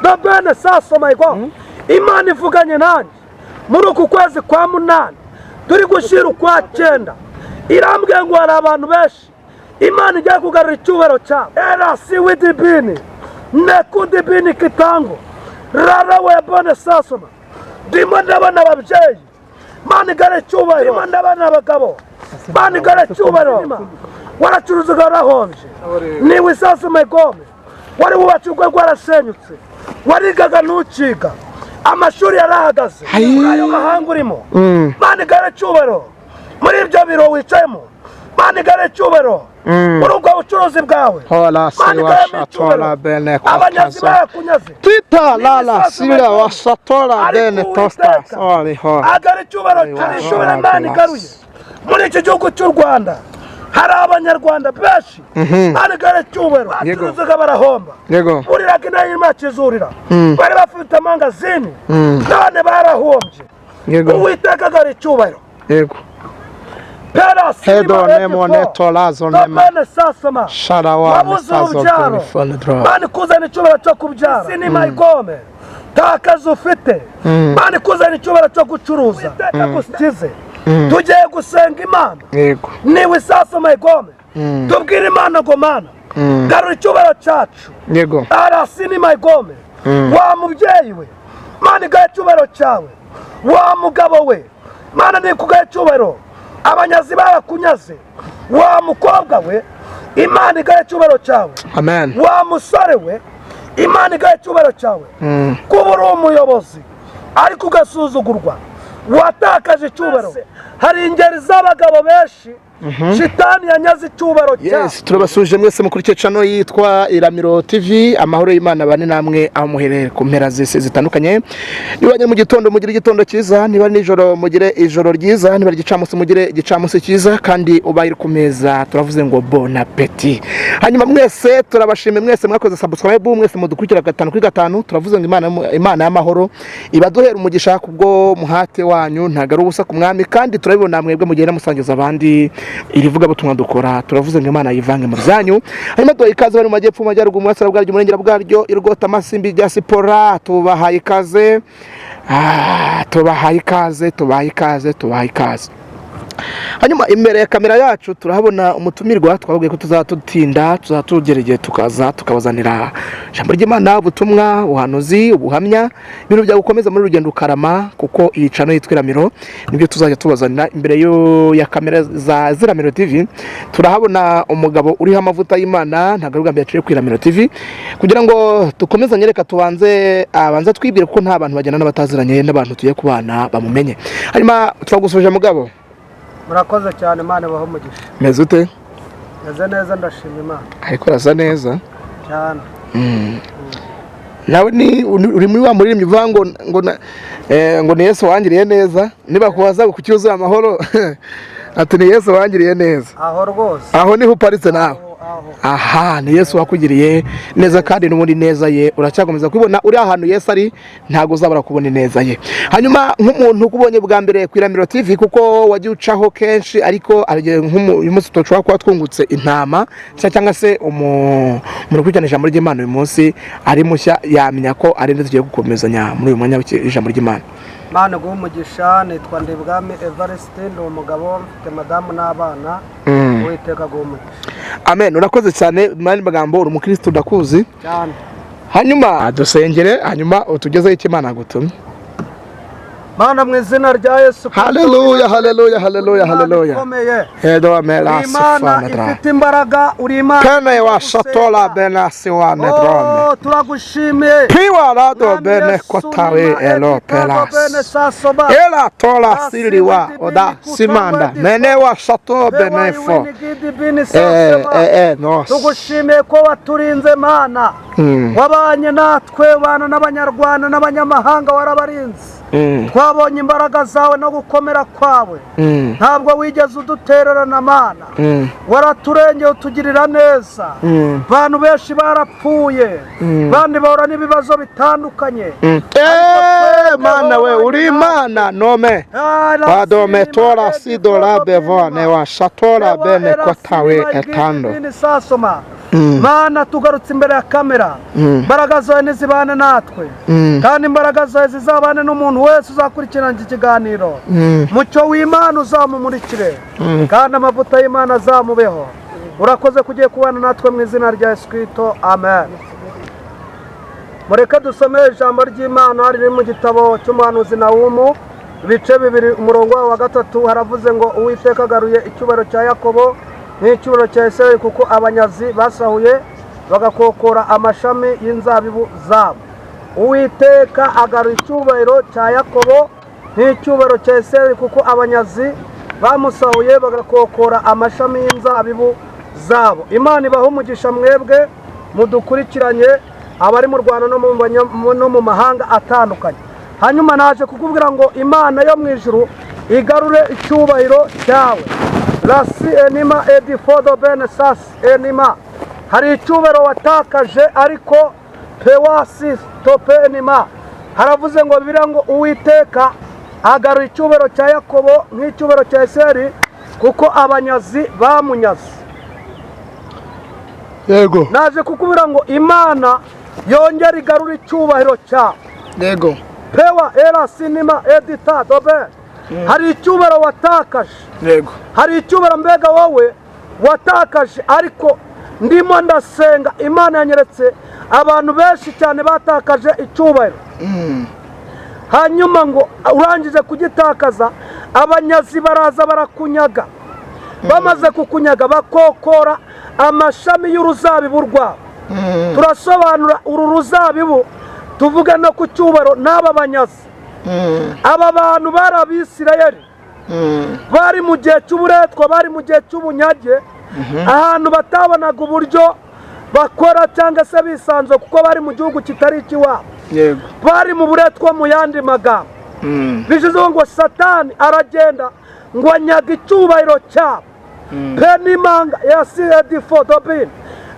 The bene saso my God. Imana ivuganye nanjye muri uku kwezi kwa munani turi gushira ukwa 9 irambwiye ngo hari abantu benshi Imana igiye kugarura icyubahiro cyabo. Era si widibini nekudibini kitango rara we bene saso ndimo ndabona ababyeyi Imana igare icyubahiro ndimo ndabona abagabo Imana igare icyubahiro waracuruzaga warahomje niwe saso my God wari wubatse urwo rwarasenyutse warigaga ntuciga amashuri yarahagaze ayo mahanga urimo Imana igare icyubahiro muri ibyo biro wicayemo Imana igare icyubahiro muri ubwo bucuruzi bwawe Imana igare icyubahiro abanyazi barakunyaze Tita lala sira wasatora bene tosta agare icyubahiro cy'ishuri Imana igaruye muri iki gihugu cy'u Rwanda hari abanyarwanda benshi Imana igare icyubahiro bacuruzaga barahomba buriraga inaha Imana ikizurira bari bafite amangazini none barahombye Uwiteka agare icyubahiro Hedo nemo neto lazo nema Sharawa nesazo bw'ifondro Imana kuzana icyubahiro cyo kubyara Sini mayigome takazi ufite Imana kuzana icyubahiro cyo gucuruza Uwiteka tugiye gusenga Imana niwe saso mayigome tubwire Imana ngo Mana garura icyubahiro cyacu arasini mayigome wa mubyeyi we Imana igaye icyubahiro cyawe wa mugabo we Imana nikugaye icyubahiro abanyazi barakunyaze wa mukobwa we Imana igaye icyubahiro cyawe amen wa musore we Imana igaye icyubahiro cyawe kuba uri umuyobozi ariko ugasuzugurwa watakaje icyubahiro hari ingeri z'abagabo benshi Shitani yanyaze icyubahiro cyawe yes turabasuje mwese mukurikiye channel yitwa Iramiro TV amahoro y'Imana bane namwe amuherere ku mpera zese zitandukanye nibanye mu gitondo mugire igitondo cyiza niba nijoro mugire ijoro ryiza niba gicamusi mugire gicamusi cyiza kandi ubayire ku meza turavuze ngo bon appétit hanyuma mwese turabashimye mwese mwakoze subscribe mwese mudukurikira 5 kuri 5 turavuze ngo Imana y'amahoro ibaduhera umugisha kubwo muhate wanyu ntagara ubusa ku mwami kandi turabibona mwebwe mugenda musangiza abandi irivuga butumwa dukora turavuze ngo Imana yivange mu byanyu hanyuma duha ikaze bari mu majyepfo majyaruguru mu burasirazuba bwaryo umurengera bwaryo irugota amasimbi rya sipora tubahaye ikaze tubahaye ikaze hanyuma imbere ya kamera yacu turahabona umutumirwa twababwiye ko tuzatutinda tuzatugereye tukaza tukabazanira ijambo ry'Imana ubutumwa uhanuzi ubuhamya ibintu bya gukomeza muri rugendo karama kuko iyi channel yitwa Iramiro nibyo tuzajya tubazanira imbere ya kamera za Iramiro TV turahabona umugabo uriho amavuta y'Imana ntagaruga mbere yaciye ku Iramiro TV kugira ngo dukomezanye reka tubanze abanza twibwire ko nta bantu bagenda n'abataziranye n'abantu tugiye kubana bamumenye hanyuma turagusuje mugabo murakoze cyane Imana baho umugisha meze ute meze neza ndashima Imana ariko rasa neza cyane nawe ni uri muri wa muririmbyi uvuga ngo ni Yesu wangiriye neza niba kubaza ku cyuzuye amahoro ati ni Yesu wangiriye neza aho rwose aho niho uparitse nawe aha ni Yesu wakugiriye neza kandi n'ubundi neza ye uracyakomeza kubona uri ahantu Yesu ari ntago uzabara kubona neza ye hanyuma nk'umuntu kubonye bwa mbere ku Iramiro TV kuko wagiye ucaho kenshi ariko uyu munsi tushobora kuba twungutse intama cyangwa se umuntu kwitana ijambo ry'Imana uyu munsi ari mushya yamenya ko ari nde tugiye gukomezanya muri uyu mwanya w'ijambo ry'Imana Mana guha umugisha nitwa Ndibwami Evariste ndi umugabo mfite madamu n'abana Uwiteka guha umugisha amen urakoze cyane mani magambo uri umukristo ndakuzi cyane hanyuma dusengere hanyuma utugezeho icyo Imana gutumye Mana mu izina rya Yesu haleluya hedo amela Imana ifite imbaraga uri Imana kana wasatola benasi wa nedrome turagushimiye piwala do bene kotawe elo pelas ela tola siliwa oda simanda mene wasato benefo no tugushimiye ko waturinze Mana wabanye natwe bana n'abanyarwanda n'abanyamahanga warabarinze twabonye imbaraga zawe no gukomera kwawe ntabwo wigeze udutererana Mana waraturengeye utugirira neza abantu benshi barapfuye bandi bahora n'ibibazo bitandukanye Mana we uri Imana nome badome tora sidola bevone wa shatora bene kotawe etando Mana tugarutse imbere ya kamera imbaraga zawe nizibane natwe kandi imbaraga zawe zizabane n'umuntu wese uzakurikirana iki kiganiro mucyo w'Imana uzamumurikire kandi amavuta y'Imana azamubeho urakoze kugiye kubana natwe mu izina rya Yesu Kristo amen. Mureke dusome ijambo ry'Imana riri mu gitabo cy'umuhanuzi Nahumu ibice 2 umurongo wa 3 haravuze ngo Uwiteka agaruye icyubahiro cya Yakobo n'icyubahiro cya Isirayeli kuko abanyazi basahuye bagakokora amashami y'inzabibu zabo. Uwiteka agaruye icyubahiro cya Yakobo n'icyubahiro cya Isirayeli kuko abanyazi bamusahuye bagakokora amashami y'inzabibu zabo. Imana ibaho umugisha mwebwe mudukurikiranye abari mu Rwanda no mu mahanga atandukanye. Hanyuma naje kukubwira ngo Imana yo mu ijuru igarure icyubahiro cyawe. Rasi enima edifodo bene sas enima. Hari icyubahiro watakaje ariko pewasi tope enima. Haravuze ngo Bibiliya ngo Uwiteka agaruye icyubahiro cya Yakobo nk'icyubahiro cya Isirayeli kuko abanyazi bamunyaze. Yego. Naje kukubwira ngo Imana yongera igarura icyubahiro cyawe. Yego. Pewa era sinima edita dobe. Hari icyubahiro watakaje. Yego. Hari icyubahiro mbega wowe watakaje ariko ndimo ndasenga Imana yanyeretse abantu benshi cyane batakaje icyubahiro. Hanyuma ngo urangije kugitakaza abanyazi baraza barakunyaga. Bamaze kukunyaga bakokora amashami y'uruzabibu rwabo. Turasobanura uru ruzabibu tuvuga no ku cyubahiro n'aba banyazi. Aba bantu bari Abisirayeli bari mu gihe cy'uburetwa, bari mu gihe cy'ubunyage, ahantu batabonaga uburyo bakora cyangwa se bisanzwe kuko bari mu gihugu kitari ikiwabo. Yego. Bari mu buretwa mu yandi magambo. Bivuze ngo Satani aragenda ngo anyaga icyubahiro cyabo. Penimanga yasi edifodobin.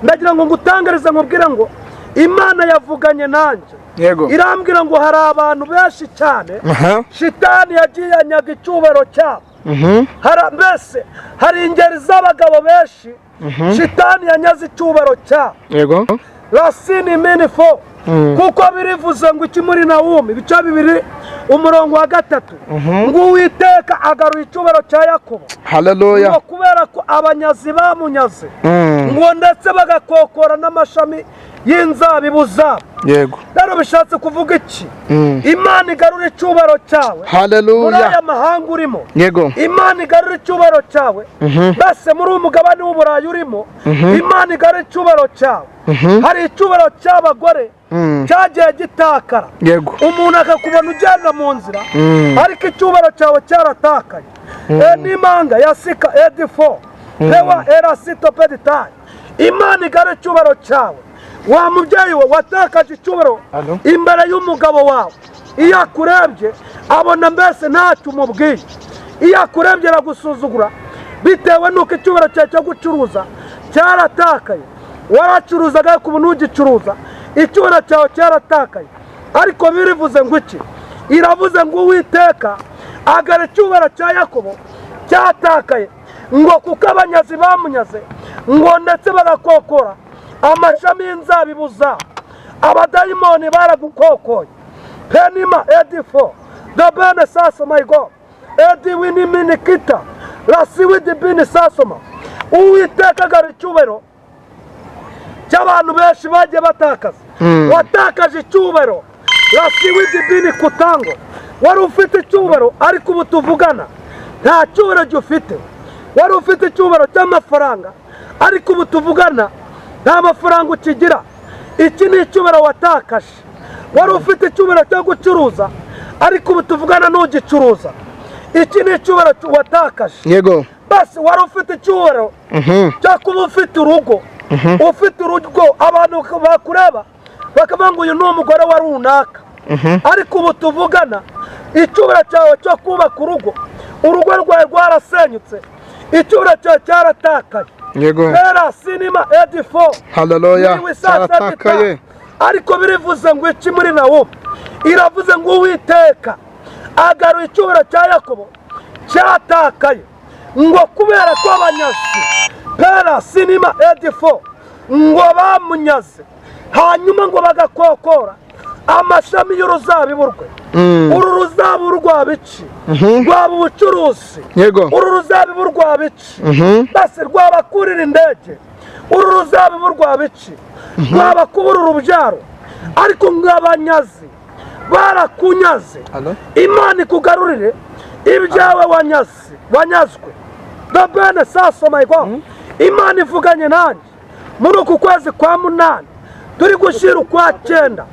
Ndagira ngo ngutangarize nkubwire ngo Imana yavuganye nanjye. Yego. Irambwira ngo hari abantu benshi cyane Shitani yagiye anyaga icyubahiro cyabo. Mbese hari ingeri z'abagabo benshi Shitani yanyaze icyubahiro cyabo. Yego. Rasini minifo kuko birivuze ngo iki muri Nahumu ibice 2 umurongo wa 3 ngo Uwiteka agaruye icyubahiro cya Yakobo. Haleluya. Ngo kubera ko abanyazi bamunyaze ngo ndetse bagakokora n'amashami y'inzabibu zabo. Yego. Rero bishatse kuvuga iki? Imana igarura icyubahiro cyawe. Haleluya. Muri aya mahanga urimo. Yego. Imana igarura icyubahiro cyawe. Base muri umugabane w'Uburayi urimo. Imana igarura icyubahiro cyawe. Hari icyubahiro cy'abagore cyagiye gitakara. Yego. Umuntu akakubona ugenda mu nzira ariko icyubahiro cyawe cyaratakaye. N'imanga yasika edifo pewa erasito peditari. Imana igarura icyubahiro cyawe. Wa mubyeyi we watakaje icyubahiro imbere y'umugabo wawe. Iyo akurebye abona mbese ntacyo umubwiye. Iyo akurebye aragusuzugura bitewe n'uko icyubahiro cyawe cyo gucuruza cyaratakaye. Waracuruzaga ku buntu ugicuruza icyubahiro cyawe cyaratakaye. Ariko birivuze ngo iki? Iravuze ngo Uwiteka agara icyubahiro cya Yakobo cyatakaye ngo kuko abanyazi bamunyaze ngo ndetse bagakokora amashami y'inzabibu zabo. Abadayimoni baragukokoye. Penima edifo the bene sasoma igo edi wini minikita rasi widi bini sasoma. Uwiteka agara icyubahiro cy'abantu benshi bagiye batakaza. Watakaje icyubahiro rasi widi bini kutango. Wari ufite icyubahiro ariko ubu tuvugana nta cyubahiro gifite. Wari ufite icyubahiro cy'amafaranga ariko ubu tuvugana nta mafaranga ukigira. Iki ni icyubahiro watakaje. Wari ufite icyubahiro cyo gucuruza ariko ubu tuvugana n'ugicuruza. Iki ni icyubahiro watakaje. Yego. Basi wari ufite icyubahiro cyo kuba ufite urugo. Ufite urugo abantu bakureba bakavuga ngo uyu ni umugore wa runaka. Ariko ubu tuvugana icyubahiro cyawe cyo kubaka urugo rwawe rwarasenyutse. Icyubahiro cyawe cyaratakaye. Yego. Era sinima edifo. Haleluya. Cyaratakaye. Ariko birivuze ngo iki muri Nahumu? Iravuze ngo Uwiteka agaruye icyubahiro cya Yakobo cyatakaye ngo kubera ko abanyazi pera sinima edifo ngo bamunyaze hanyuma ngo bagakokora amashami y'uruzabibu rwe. Uru ruzabibu rwaba iki? Rwaba ubucuruzi. Uru ruzabibu rwaba iki? Basi rwabakurira indege. Uru ruzabibu rwaba iki? Rwabakubura urubyaro. Ariko nk'abanyazi barakunyaze, Imana ikugarurire ibyawe wanyazwe. Dabene saso my God, Imana ivuganye nanjye muri uku kwezi kwa munani turi gushira ukwa 9.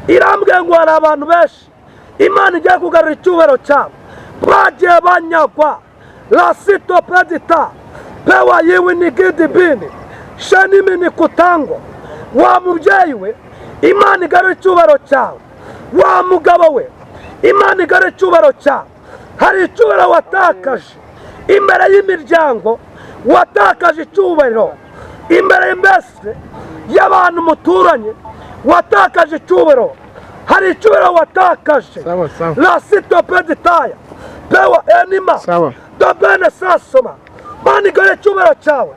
Irambwiye ngo hari abantu benshi Imana igiye kugarura icyubahiro cyabo, bagiye banyagwa. La sito pedita pewa yiwe ni gidibini shanimi ni kutango. Wa mubyeyi we, Imana igarura icyubahiro cyawe. Wa mugabo we, Imana igarura icyubahiro cyawe. Hari icyubahiro watakaje imbere y'imiryango, watakaje icyubahiro imbere mbese y'abantu muturanye, watakaje icyubahiro. Hari icyubahiro watakaje. La sito peditaya pewa enima dobene sasoma. Mana igarura icyubahiro cyawe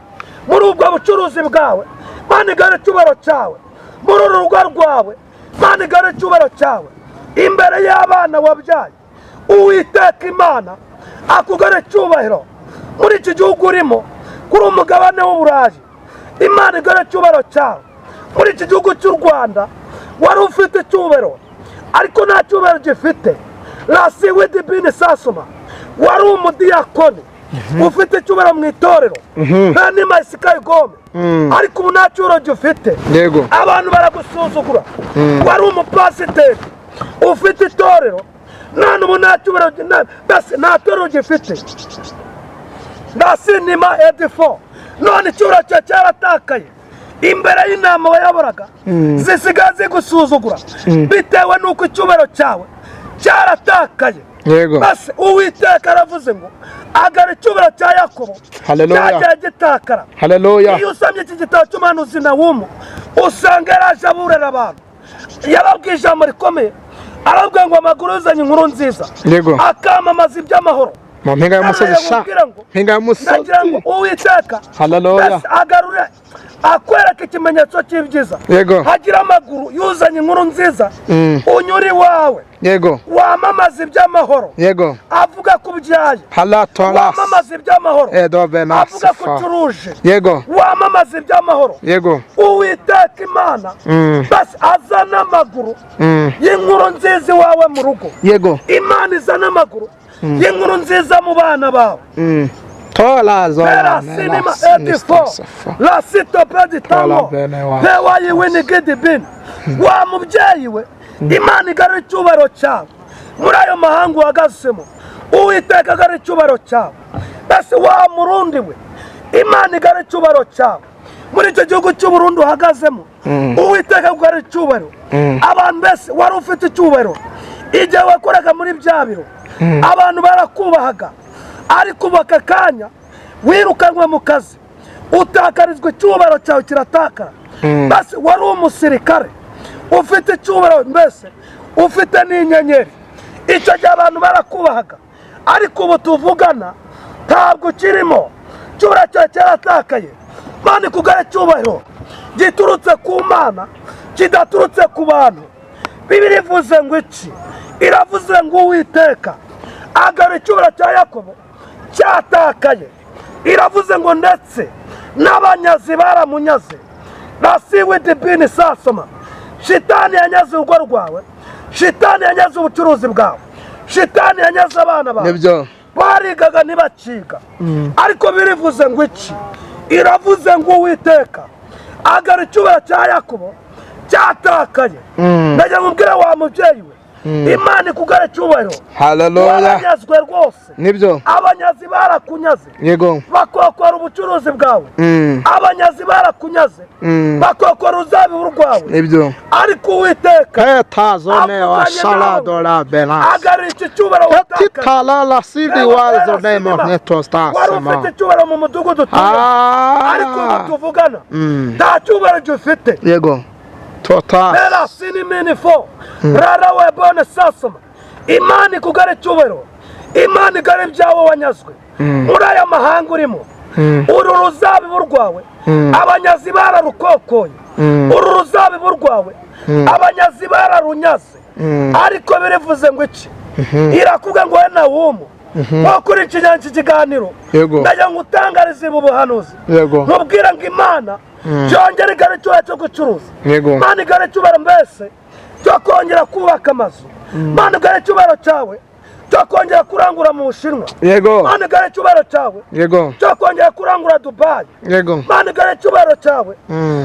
muri ubwo bucuruzi bwawe. Mana igarura icyubahiro cyawe muri uru rugo rwawe. Mana igarura icyubahiro cyawe imbere y'abana wabyaye. Uwiteka Imana akugarura icyubahiro muri iki gihugu urimo, kuri umugabane w'Uburayi. Imana igarura icyubahiro cyawe muri iki gihugu cy'u Rwanda. Wari ufite icyubahiro ariko nta cyubahiro gifite. Rasi widibini sasoma, wari umudiyakoni ufite icyubahiro mu itorero nta nima isikaye gome, ariko ubu nta cyubahiro gifite. Abantu baragusuzugura. Wari umupasiteri ufite itorero, none ubu nta cyubahiro, basi nta torero gifite. Rasi nima edifo, none icyubahiro cyawe cyaratakaye imbere y'inama wayoboraga. Zisigaye zigusuzugura bitewe n'uko icyubahiro cyawe cyaratakaye. Basi Uwiteka aravuze ngo agarura icyubahiro cya Yakobo cyagiye gitakara. Iyo usomye iki gitabo cy'umuhanuzi Nahumu, usanga yaraje aburera abantu. Yababwiye ijambo rikomeye, arabwira ngo amaguru yuzanye inkuru nziza, akamamaza iby'amahoro mu mpinga y'umusozi. Nagira ngo Uwiteka agarure, akwereka ikimenyetso cy'ibyiza. Hagira amaguru yuzanye inkuru nziza, unyura iwawe, wamamaza iby'amahoro, avuga ko ubyaye, wamamaza iby'amahoro, avuga ko ucuruje, wamamaza iby'amahoro. Uwiteka Imana basi azana amaguru y'inkuru nziza iwawe mu rugo. Imana izana amaguru y'inkuru nziza mu bana bawe. Pera sinima edifo la sito peditamo pewa yiwe ni gidibini. Wa mubyeyi we, Imana igarura icyubahiro cyawe muri ayo mahanga uhagazemo. Uwiteka agarura icyubahiro cyawe. Basi wa Murundi we, Imana igarura icyubahiro cyawe muri icyo gihugu cy'u Burundi uhagazemo. Uwiteka agarura icyubahiro. Abantu bese wari ufite icyubahiro igihe wakoraga muri bya biro, abantu barakubahaga, ariko ubu aka kanya wirukanwe mu kazi, utakarizwa icyubahiro cyawe kiratakara. Basi wari umusirikare ufite icyubahiro, mbese ufite n'inyenyeri. Icyo gihe abantu barakubahaga, ariko ubu tuvugana ntabwo kirimo. Icyubahiro cyawe cyaratakaye. Mana ikugarura icyubahiro giturutse ku Mana, kidaturutse ku bantu. Bibiliya ivuze ngo iki? Iravuze ngo Uwiteka agarura icyubahiro cya Yakobo cyatakaye. Iravuze ngo ndetse n'abanyazi baramunyaze. Rasi widibini sasoma, shitani yanyaze urugo rwawe, shitani yanyaze ubucuruzi bwawe, shitani yanyaze abana bawe. Barigaga ntibakiga, ariko birivuze ngo iki? Iravuze ngo Uwiteka agarura icyubahiro cya Yakobo cyatakaye. Ndagira ngo ubwire wa mubyeyi we, Imana ikugarura icyubahiro. Waranyazwe rwose. Abanyazi barakunyaze, bakokora ubucuruzi bwawe. Abanyazi barakunyaze, bakokora uruzabibu rwawe. Ariko Uwiteka agarura iki cyubahiro watakaje. Wari ufite icyubahiro mu mudugudu utuye, ariko ubu tuvugana nta cyubahiro gifite. Pera sinimini fo rara webone sasoma. Imana ikugarura icyubahiro. Imana igarura ibyawe wanyazwe muri aya mahanga urimo. Uru ruzabibu rwawe abanyazi bararukokoye uru ruzabibu rwawe abanyazi bararunyaze ariko birivuze ngo iki irakubwa ngo wena wumu wakuri ikiganiro ndagira ngo utangarize ubu buhanuzi nkubwira ngo imana cyongera igare cyubaha cyo gucuruza imana igare cyubara mbese cyo kongera kubaka amazu imana igare cyubaro cyawe cyo kongera kurangura mu Bushinwa imana igare cyubaro cyawe cyo kongera kurangura Dubai imana igare cyubaro cyawe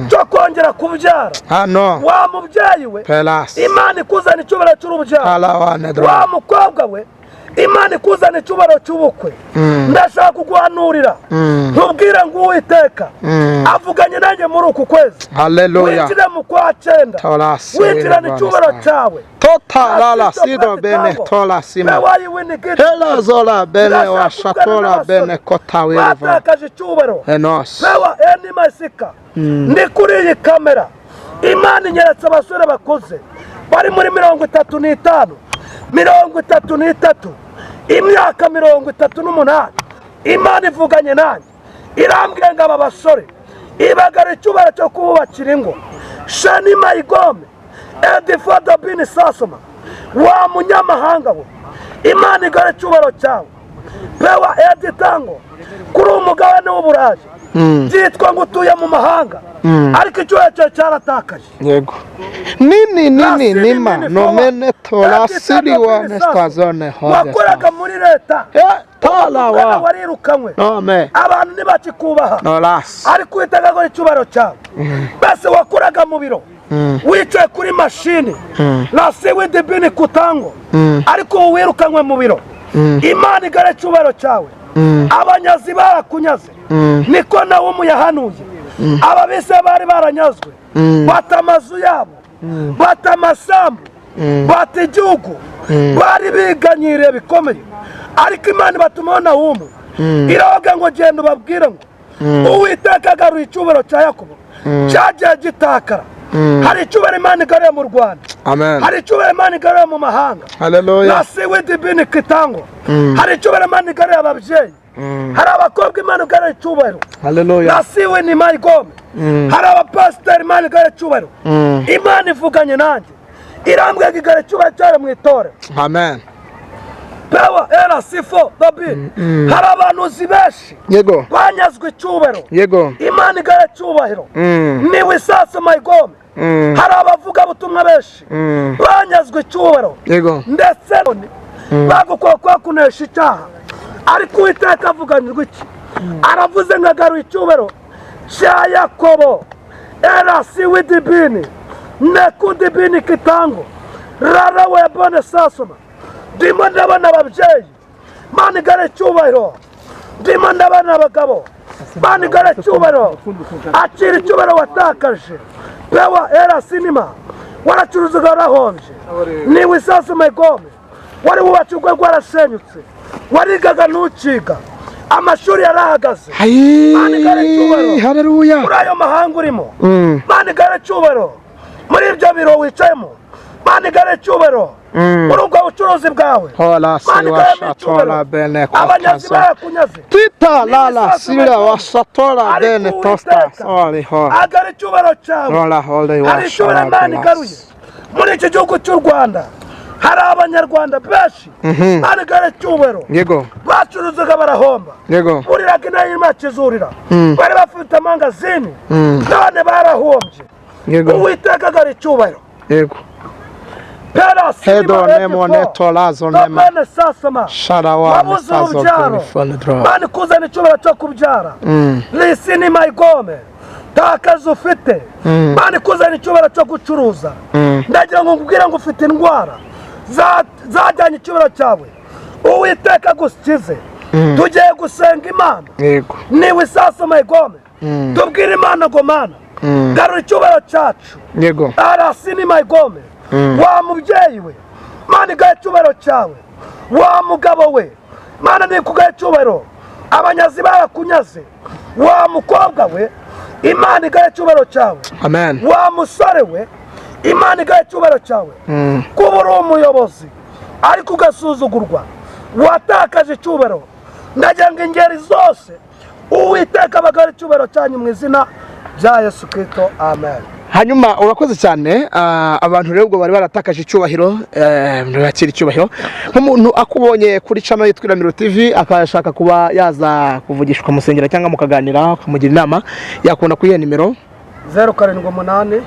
cyo kongera kubyara wa mubyeyi we imana ikuzana icyubaro cy'urubyaro wa mukobwa we imana ikuzana icyubaro cy'ubukwe ndashaka kuguhanurira ntubwira ngo Uwiteka avuganye nanjye muri uku kwezi winjire mu kwa 9 winjirane icyubaro cyawe Totalala sido bene tola sima hela zola bene wa shatola bene kota wirva batakaje icyubaro enos pewa eni masika ndi kuri iyi kamera imana inyeretse abasore bakuze bari muri 35 33 imyaka 38 imana ivuganye nanjye irambwiye ngo aba basore ibagara icyubaro cyo kububakira ingo shani mayigome edifodo bini sasoma wa munyamahanga we imana igare icyubaro cyawe pewa editango kuri umugabane w'uburayi byitwa ngo utuye mu mahanga ariko icyubaro cyawe cyaratakaje nini nima nomene tola siri wa nestazone wakoraga muri leta talawa warirukanywe abantu ntibakikubaha ariko witaga ngo icyubaro cyawe bese wakoraga mu biro wicaye kuri mashini na siwidi bini kutango ariko wirukanywe mu biro imana igare icyubaro cyawe abanyazi barakunyaze niko nawe umuyahanuye ababise bari baranyazwe bata amazu yabo bata amasambu bata igihugu bari biganyiriye bikomeye ariko imana batumaho na wumu iravuga ngo genda ubabwire ngo Uwiteka agaruye icyubaro cya Yakobo cyagiye gitakara hari icyubaro imana igaruye mu Rwanda hari icyubaro imana igaruye mu mahanga na siwidi bini kitango hari icyubaro imana igaruye ababyeyi hari abakobwa imana igaruye icyubaro na siwidi mayigome hari abapasiteri imana igaruye icyubaro imana ivuganye nanjye irambwiye ngo igaruye icyubaro cyayo mu itorero pewa era sifo babi hari abantu benshi banyazwe icyubaro imana igare icyubahiro niwe sasa mayigome hari abavuga butumwa benshi banyazwe icyubaro ndetse bagukora kwa kunesha icyaha ariko Uwiteka avuganyirwa iki aravuze ngo agaruye icyubaro cya Yakobo era siwidi bini nekudi bini kitango rara we bone sasoma ndimo ndabona ababyeyi mana igare icyubahiro ndimo ndabona abagabo mana igare icyubahiro akira icyubahiro watakaje pewa era sinima waracuruzaga warahombye niwe sasa mayigome wari wubatse urwego warasenyutse warigaga ntukiga amashuri yarahagaze mana igare icyubahiro muri ayo mahanga urimo mana igare icyubahiro muri ibyo biro wicayemo mana igare icyubahiro muri ubwo bucuruzi bwawe mana igare icyubahiro abanyazi barakunyaze titalala sira wasatola bene tostas agare icyubahiro cyawe hari icyubahiro imana igaruye muri iki gihugu cy'u Rwanda hari abanyarwanda benshi mana igare icyubahiro bacuruzaga barahomba buriraga inaha irimo kizurira bari bafite amangazini none barahombye Uwiteka agare icyubahiro Hedo nemo netolazo nemo sharawa nesazo kurifondro bani kuzana icyubahiro cyo kubyara lisini mayigome takaza ufite bani kuzana icyubahiro cyo gucuruza ndagira ngo nkubwire ngo ufite indwara zajyanye icyubahiro cyawe Uwiteka gusikize tugiye gusenga imana niwe sasa mayigome tubwire imana ngo mana garura icyubahiro cyacu arasini mayigome wa mubyeyi we mana igare icyubahiro cyawe wa mugabo we mana nikugaye icyubahiro abanyazi barakunyaze wa mukobwa we imana igare icyubahiro cyawe wa musore we imana igare icyubahiro cyawe kuba uri umuyobozi ariko ugasuzugurwa watakaje icyubahiro ndagira ngo ingeri zose uwiteka abagara icyubahiro cyanyu mu izina rya Yesu Kristo, amen. hanyuma urakoze cyane. Abantu rero ubwo bari baratakaje icyubahiro, bakira icyubahiro. Nk'umuntu akubonye kuri channel yitwa Iramiro TV akashaka kuba yaza kuvugishwa musengera cyangwa mukaganira ukamugira inama, yakunda kuri iyo nimero 078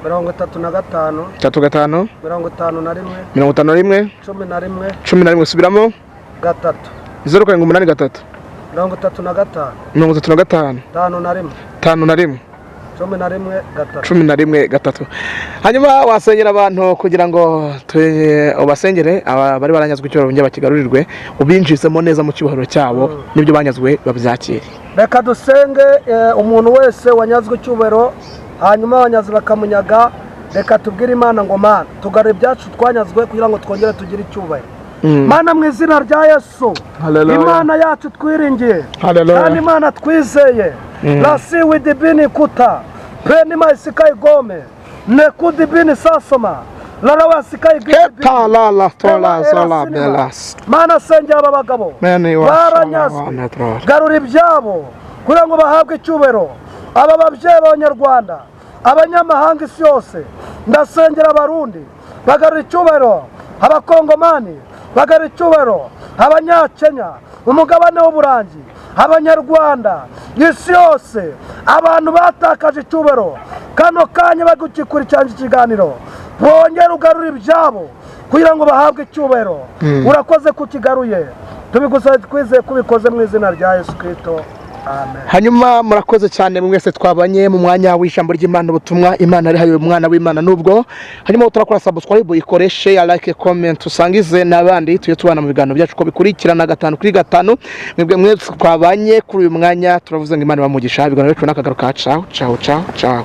35 35 51 11 subiramo 3 078 35 35 51 11 hanyuma wasengera abantu kugira ngo ubasengere bari baranyazwe icyubahiro bongera bakigarurirwe, ubinjizemo neza mu cyubahiro cyabo n'ibyo banyazwe babyakire. Reka dusenge. Umuntu wese wanyazwe icyubahiro hanyuma abanyazi bakamunyaga, reka tubwire Imana ngo Mana tugarure ibyacu twanyazwe kugira ngo twongere tugire icyubahiro. Mana mu izina rya Yesu, Imana yacu twiringiye kandi Imana twizeye, rasi widibini kuta peni maisikai gome nekudibini sasoma larawasikai gibini Mana sengera aba bagabo baranyazwe, garura ibyabo kugira ngo bahabwe icyubahiro. Aba babyeyi b'Abanyarwanda, abanyamahanga isi yose, ndasengera abarundi bagarura icyubahiro, abakongomani bagarura icyubahiro, abanyakenya, umugabane w'uburangi, abanyarwanda, isi yose, abantu batakaje icyubahiro kano kanya bagukikurikirana ikiganiro, bongera ugarura ibyabo kugira ngo bahabwe icyubahiro. Urakoze kukigaruye, tubigusabe twizeye kubikoze mu izina rya Yesu Kristo, amen. Hanyuma murakoze cyane mwese twabanye mu mwanya w'ijambo ry'Imana, ubutumwa Imana ari hayo umwana w'Imana nubwo. Hanyuma utarakora subscribe, ikore share, like, comment, usangize n'abandi tuye tubana mu biganiro byacu ko bikurikirana 5 kuri 5. Mwebwe mwese twabanye kuri uyu mwanya turavuze ngo Imana bamugisha ibiganiro byacu n'akagaruka. Ciao ciao ciao ciao.